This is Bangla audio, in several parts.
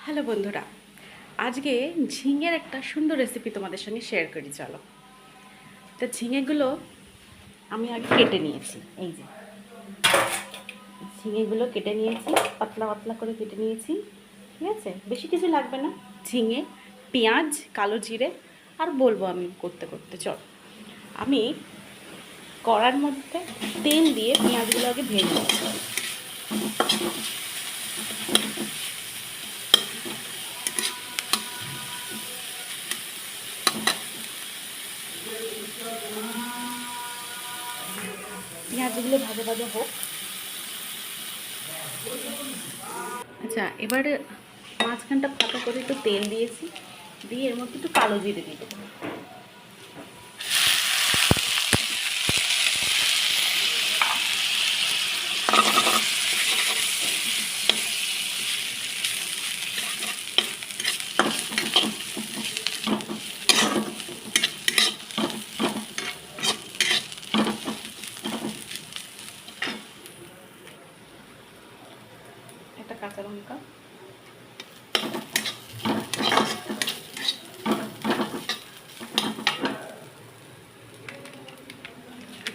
হ্যালো বন্ধুরা, আজকে ঝিঙের একটা সুন্দর রেসিপি তোমাদের সঙ্গে শেয়ার করি। চলো। তো ঝিঙেগুলো আমি আগে কেটে নিয়েছি। এই যে ঝিঙেগুলো কেটে নিয়েছি, পাতলা পাতলা করে কেটে নিয়েছি। ঠিক আছে, বেশি কিছু লাগবে না। ঝিঙে, পেঁয়াজ, কালো জিরে আর বলবো আমি করতে করতে। চল, আমি কড়ার মধ্যে তেল দিয়ে পেঁয়াজগুলো আগে ভেজে নিচ্ছি। পেঁয়াজগুলো ভাজা ভাজা হোক। আচ্ছা, এবারে মাঝখানটা ফাঁকা করে একটু তেল দিয়েছি, দিয়ে এর মধ্যে একটু কালো জিরে দিয়ে দেবো। একটা কাঁচা লঙ্কা,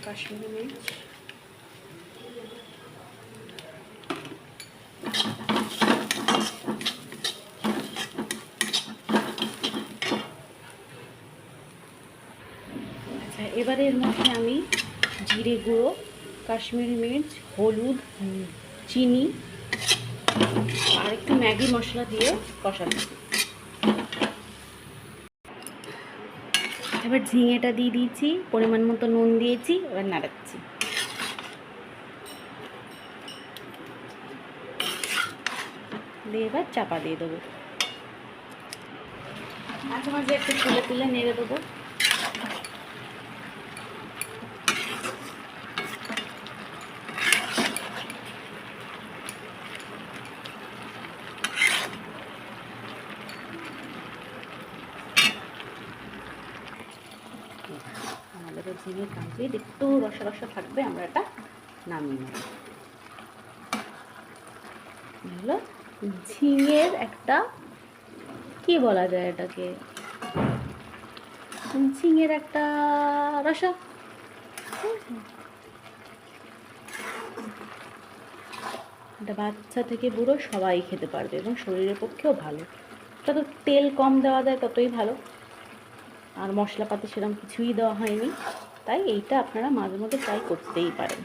কাশ্মীরি মির্চ, আচ্ছা এবারে এর মধ্যে আমি জিরে গুঁড়ো, কাশ্মীরি মির্চ, হলুদ, চিনি আর একটু ম্যাগি মশলা দিয়ে কষাচ্ছি। এবার ঝিঙেটা দিয়ে দিয়েছি, পরিমাণ মতো নুন দিয়েছি, এবার নাড়াচ্ছি। দিয়ে এবার চাপা দিয়ে দেবো। মাঝে মাঝে একটু তুলে তুলে নেড়ে দেবো। আমাদের ঝিঙে কমপ্লিট, একটু রসা রসা থাকবে, আমরা এটা নামিয়ে নেব। হলো ঝিঙের একটা, কি বলা যায় এটাকে, ঝিঙের একটা রসা। এটা বাচ্চা থেকে বুড়ো সবাই খেতে পারবে এবং শরীরের পক্ষেও ভালো। যত তেল কম দেওয়া যায় ততই ভালো, আর মশলাপাতি সেরকম কিছুই দেওয়া হয়নি, তাই এইটা আপনারা মাঝে মধ্যে ট্রাই করতেই পারেন।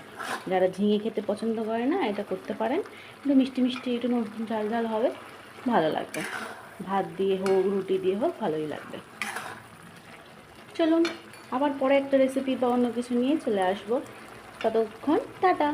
যারা ঝিঙে খেতে পছন্দ করে না, এটা করতে পারেন। কিন্তু মিষ্টি মিষ্টি একটু ঝাল ঝাল হবে, ভালো লাগবে। ভাত দিয়ে হোক, রুটি দিয়ে হোক, ভালোই লাগবে। চলুন, আবার পরে একটা রেসিপি বা অন্য কিছু নিয়ে চলে আসবো। ততক্ষণ টাটা।